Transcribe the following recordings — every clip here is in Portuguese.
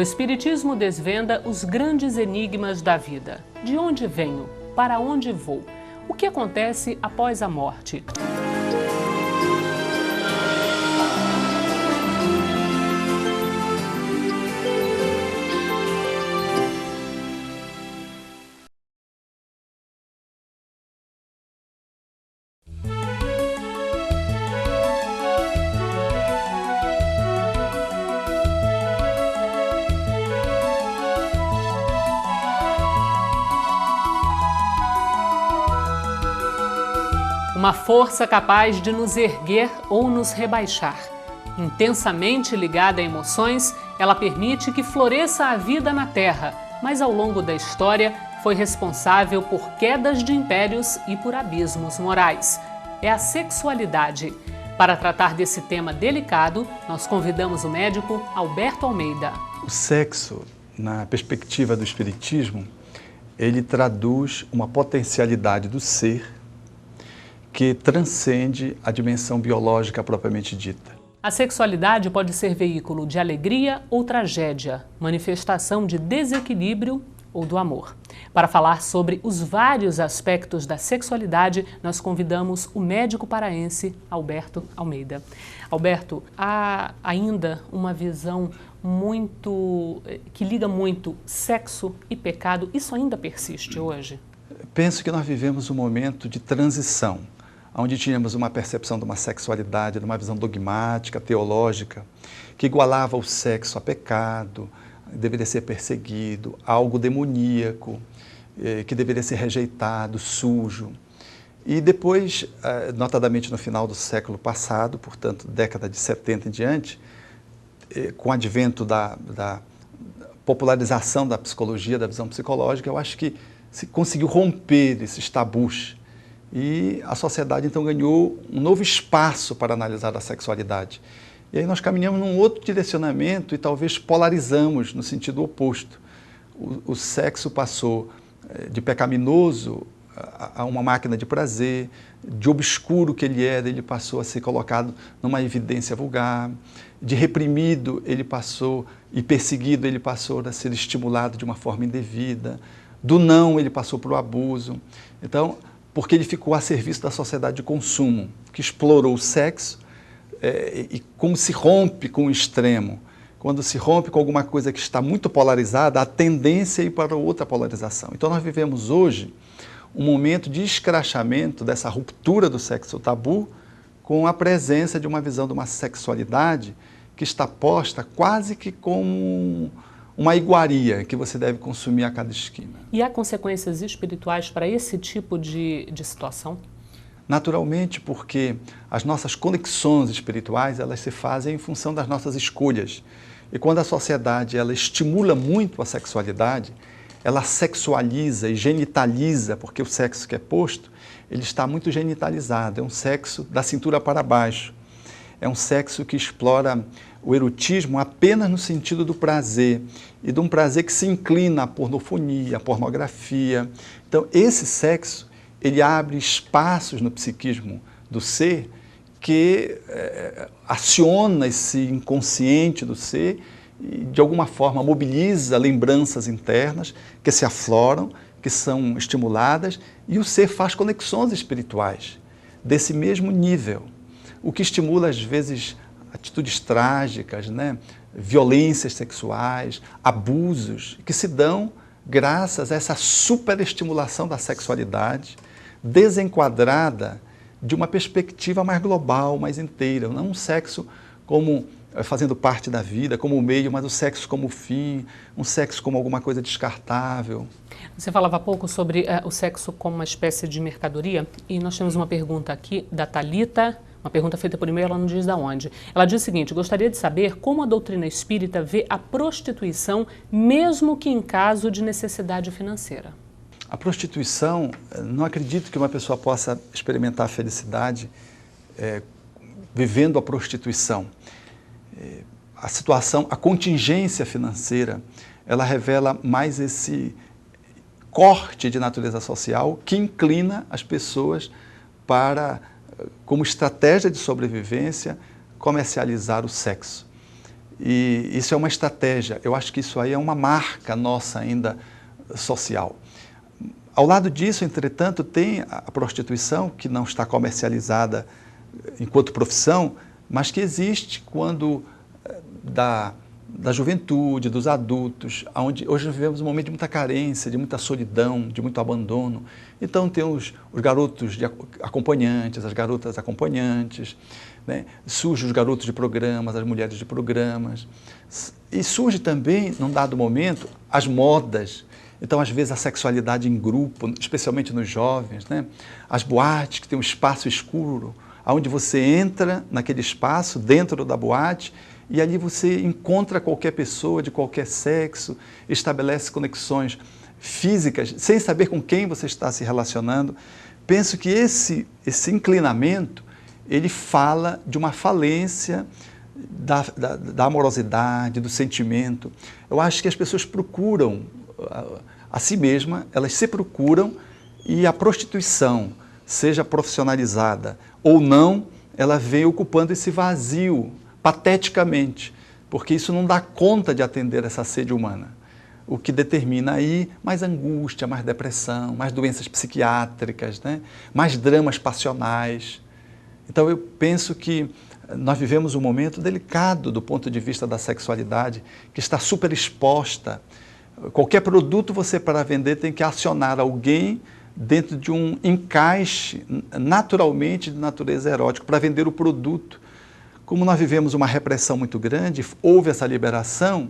O Espiritismo desvenda os grandes enigmas da vida. De onde venho? Para onde vou? O que acontece após a morte? Uma força capaz de nos erguer ou nos rebaixar. Intensamente ligada a emoções, ela permite que floresça a vida na Terra, mas ao longo da história foi responsável por quedas de impérios e por abismos morais. É a sexualidade. Para tratar desse tema delicado, nós convidamos o médico Alberto Almeida. O sexo, na perspectiva do Espiritismo, ele traduz uma potencialidade do ser que transcende a dimensão biológica propriamente dita. A sexualidade pode ser veículo de alegria ou tragédia, manifestação de desequilíbrio ou do amor. Para falar sobre os vários aspectos da sexualidade, nós convidamos o médico paraense Alberto Almeida. Alberto, há ainda uma visão que liga muito sexo e pecado. Isso ainda persiste hoje? Penso que nós vivemos um momento de transição, onde tínhamos uma percepção de uma sexualidade, de uma visão dogmática, teológica, que igualava o sexo a pecado, deveria ser perseguido, algo demoníaco, que deveria ser rejeitado, sujo. E depois, notadamente no final do século passado, portanto, década de 70 em diante, com o advento da popularização da psicologia, da visão psicológica, eu acho que se conseguiu romper esses tabus. E a sociedade, então, ganhou um novo espaço para analisar a sexualidade. E aí nós caminhamos num outro direcionamento e talvez polarizamos no sentido oposto. O sexo passou de pecaminoso a uma máquina de prazer, de obscuro que ele era, ele passou a ser colocado numa evidência vulgar, de reprimido ele passou, e perseguido ele passou a ser estimulado de uma forma indevida, do não ele passou para o abuso. Então, porque ele ficou a serviço da sociedade de consumo, que explorou o sexo e como se rompe com o extremo. Quando se rompe com alguma coisa que está muito polarizada, a tendência é ir para outra polarização. Então nós vivemos hoje um momento de escrachamento dessa ruptura do sexo tabu com a presença de uma visão de uma sexualidade que está posta quase que como uma iguaria que você deve consumir a cada esquina. E há consequências espirituais para esse tipo de situação? Naturalmente, porque as nossas conexões espirituais, elas se fazem em função das nossas escolhas. E quando a sociedade ela estimula muito a sexualidade, ela sexualiza e genitaliza, porque o sexo que é posto, ele está muito genitalizado, é um sexo da cintura para baixo. É um sexo que explora o erotismo apenas no sentido do prazer, e de um prazer que se inclina à pornofonia, à pornografia. Então, esse sexo, ele abre espaços no psiquismo do ser que aciona esse inconsciente do ser e, de alguma forma, mobiliza lembranças internas que se afloram, que são estimuladas, e o ser faz conexões espirituais desse mesmo nível, o que estimula, às vezes, atitudes trágicas, né? Violências sexuais, abusos, que se dão graças a essa superestimulação da sexualidade, desenquadrada de uma perspectiva mais global, mais inteira. Não um sexo como fazendo parte da vida, como o meio, mas o sexo como o fim, um sexo como alguma coisa descartável. Você falava há pouco sobre o sexo como uma espécie de mercadoria, e nós temos uma pergunta aqui da Thalita, uma pergunta feita por e-mail, ela não diz de onde. Ela diz o seguinte: gostaria de saber como a doutrina espírita vê a prostituição, mesmo que em caso de necessidade financeira. A prostituição, não acredito que uma pessoa possa experimentar a felicidade vivendo a prostituição. A situação, a contingência financeira, ela revela mais esse corte de natureza social que inclina as pessoas para, como estratégia de sobrevivência, comercializar o sexo. E isso é uma estratégia. Eu acho que isso aí é uma marca nossa ainda social. Ao lado disso, entretanto, tem a prostituição, que não está comercializada enquanto profissão, mas que existe quando da juventude, dos adultos, onde hoje vivemos um momento de muita carência, de muita solidão, de muito abandono. Então tem os garotos acompanhantes, as garotas acompanhantes, né? Surgem os garotos de programas, as mulheres de programas. E surge também, num dado momento, as modas. Então, às vezes, a sexualidade em grupo, especialmente nos jovens, né? As boates que tem um espaço escuro, onde você entra naquele espaço, dentro da boate, e ali você encontra qualquer pessoa de qualquer sexo, estabelece conexões físicas, sem saber com quem você está se relacionando. Penso que esse inclinamento, ele fala de uma falência da amorosidade, do sentimento. Eu acho que as pessoas procuram a si mesma, elas se procuram, e a prostituição, seja profissionalizada ou não, ela vem ocupando esse vazio pateticamente, porque isso não dá conta de atender essa sede humana. O que determina aí mais angústia, mais depressão, mais doenças psiquiátricas, né? Mais dramas passionais. Então eu penso que nós vivemos um momento delicado do ponto de vista da sexualidade, que está super exposta. Qualquer produto você, para vender, tem que acionar alguém dentro de um encaixe naturalmente de natureza erótica para vender o produto. Como nós vivemos uma repressão muito grande, houve essa liberação,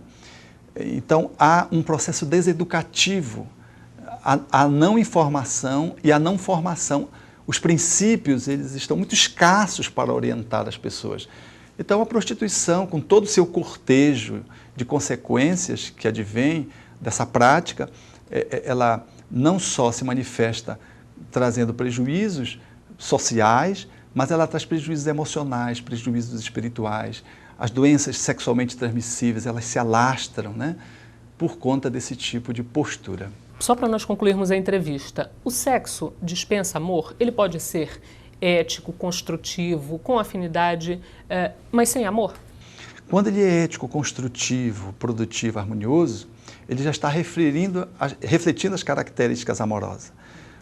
então há um processo deseducativo, a não informação e a não formação. Os princípios, eles estão muito escassos para orientar as pessoas. Então a prostituição, com todo o seu cortejo de consequências que advém dessa prática, ela não só se manifesta trazendo prejuízos sociais, mas ela traz prejuízos emocionais, prejuízos espirituais. As doenças sexualmente transmissíveis, elas se alastram, né, por conta desse tipo de postura. Só para nós concluirmos a entrevista, o sexo dispensa amor? Ele pode ser ético, construtivo, com afinidade, mas sem amor? Quando ele é ético, construtivo, produtivo, harmonioso, ele já está refletindo as características amorosas.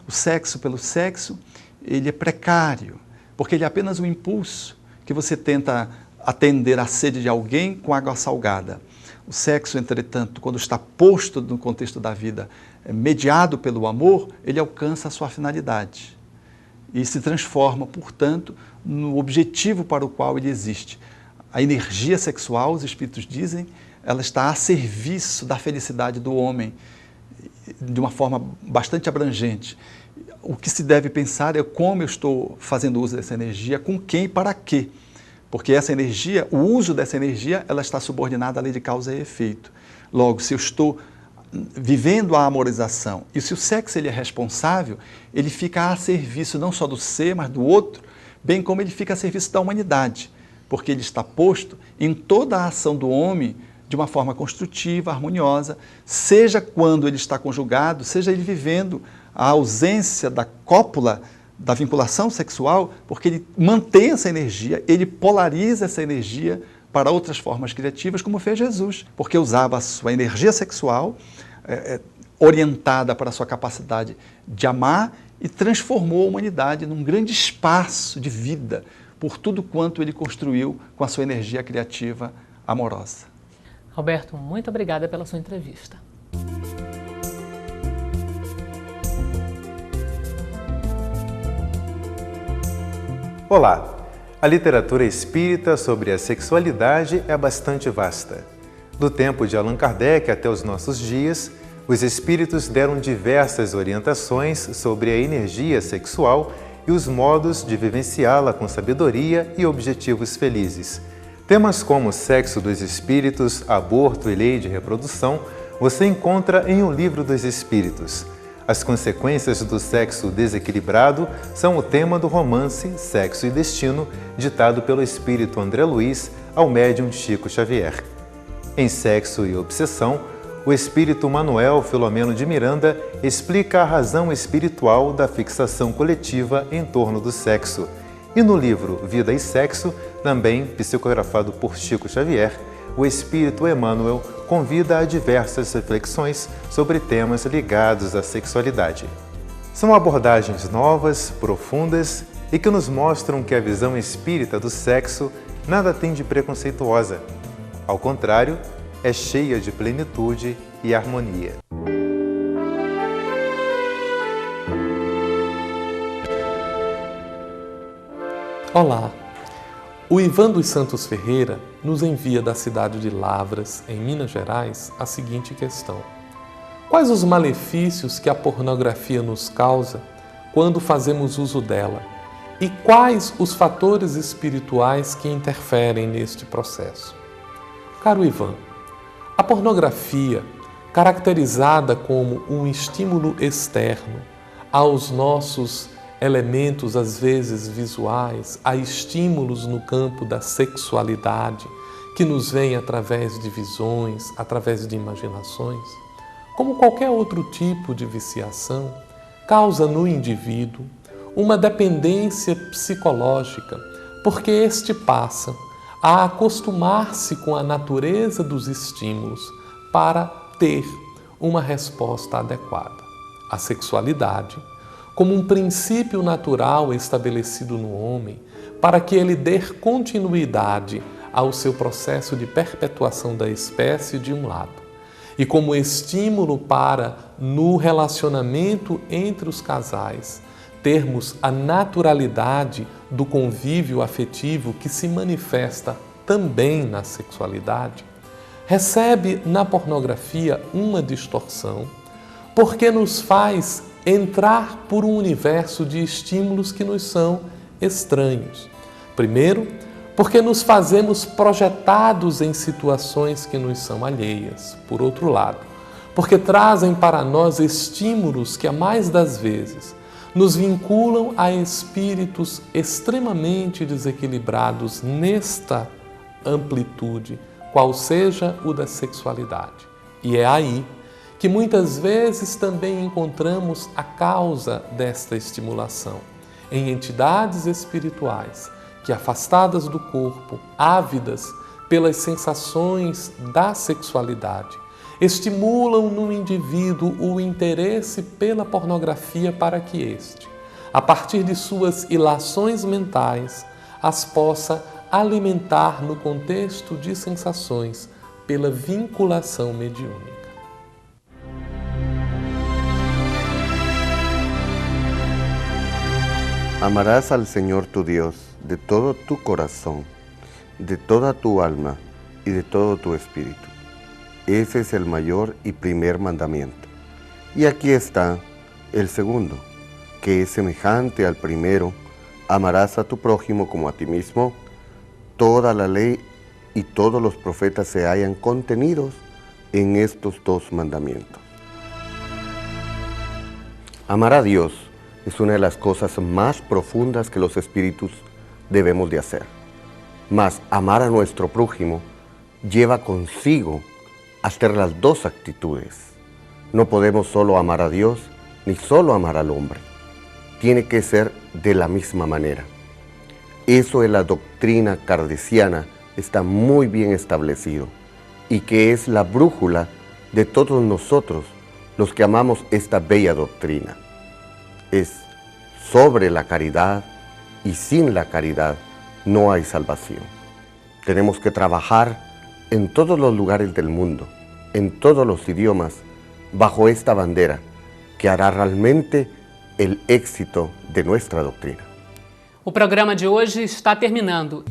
O sexo pelo sexo, ele é precário, porque ele é apenas um impulso que você tenta atender à sede de alguém com água salgada. O sexo, entretanto, quando está posto no contexto da vida, mediado pelo amor, ele alcança a sua finalidade e se transforma, portanto, no objetivo para o qual ele existe. A energia sexual, os espíritos dizem, ela está a serviço da felicidade do homem, de uma forma bastante abrangente. O que se deve pensar é como eu estou fazendo uso dessa energia, com quem e para quê. Porque essa energia, o uso dessa energia, ela está subordinada à lei de causa e efeito. Logo, se eu estou vivendo a amorização e se o sexo ele é responsável, ele fica a serviço não só do ser, mas do outro, bem como ele fica a serviço da humanidade, porque ele está posto em toda a ação do homem de uma forma construtiva, harmoniosa, seja quando ele está conjugado, seja ele vivendo a ausência da cópula, da vinculação sexual, porque ele mantém essa energia, ele polariza essa energia para outras formas criativas, como fez Jesus, porque usava a sua energia sexual orientada para a sua capacidade de amar e transformou a humanidade num grande espaço de vida por tudo quanto ele construiu com a sua energia criativa amorosa. Alberto, muito obrigada pela sua entrevista. Olá! A literatura espírita sobre a sexualidade é bastante vasta. Do tempo de Allan Kardec até os nossos dias, os espíritos deram diversas orientações sobre a energia sexual e os modos de vivenciá-la com sabedoria e objetivos felizes. Temas como sexo dos espíritos, aborto e lei de reprodução você encontra em O Livro dos Espíritos. As consequências do sexo desequilibrado são o tema do romance Sexo e Destino, ditado pelo espírito André Luiz ao médium Chico Xavier. Em Sexo e Obsessão, o espírito Manuel Filomeno de Miranda explica a razão espiritual da fixação coletiva em torno do sexo. E no livro Vida e Sexo, também psicografado por Chico Xavier, o Espírito Emmanuel convida a diversas reflexões sobre temas ligados à sexualidade. São abordagens novas, profundas e que nos mostram que a visão espírita do sexo nada tem de preconceituosa. Ao contrário, é cheia de plenitude e harmonia. Olá! O Ivan dos Santos Ferreira nos envia da cidade de Lavras, em Minas Gerais, a seguinte questão: quais os malefícios que a pornografia nos causa quando fazemos uso dela? E quais os fatores espirituais que interferem neste processo? Caro Ivan, a pornografia, caracterizada como um estímulo externo aos nossos elementos, às vezes visuais, a estímulos no campo da sexualidade, que nos vêm através de visões, através de imaginações, como qualquer outro tipo de viciação, causa no indivíduo uma dependência psicológica, porque este passa a acostumar-se com a natureza dos estímulos para ter uma resposta adequada. A sexualidade, como um princípio natural estabelecido no homem, para que ele dê continuidade ao seu processo de perpetuação da espécie de um lado, e como estímulo para, no relacionamento entre os casais, termos a naturalidade do convívio afetivo que se manifesta também na sexualidade, recebe na pornografia uma distorção, porque nos faz entrar por um universo de estímulos que nos são estranhos. Primeiro, porque nos fazemos projetados em situações que nos são alheias. Por outro lado, porque trazem para nós estímulos que, a mais das vezes, nos vinculam a espíritos extremamente desequilibrados nesta amplitude, qual seja o da sexualidade. E é aí que muitas vezes também encontramos a causa desta estimulação, em entidades espirituais que, afastadas do corpo, ávidas pelas sensações da sexualidade, estimulam no indivíduo o interesse pela pornografia para que este, a partir de suas ilações mentais, as possa alimentar no contexto de sensações pela vinculação mediúnica. Amarás al Señor tu Dios de todo tu corazón, de toda tu alma y de todo tu espíritu. Ese es el mayor y primer mandamiento. Y aquí está el segundo, que es semejante al primero: amarás a tu prójimo como a ti mismo. Toda la ley y todos los profetas se hallan contenidos en estos dos mandamientos. Amar a Dios es una de las cosas más profundas que los espíritus debemos de hacer. Mas amar a nuestro prójimo lleva consigo hacer las dos actitudes. No podemos solo amar a Dios ni solo amar al hombre. Tiene que ser de la misma manera. Eso en la doctrina kardeciana está muy bien establecido y que es la brújula de todos nosotros los que amamos esta bella doctrina. Es sobre la caridad y sin la caridad no hay salvación. Tenemos que trabajar en todos los lugares del mundo, en todos los idiomas, bajo esta bandera que hará realmente el éxito de nuestra doutrina. O programa de hoje está terminando.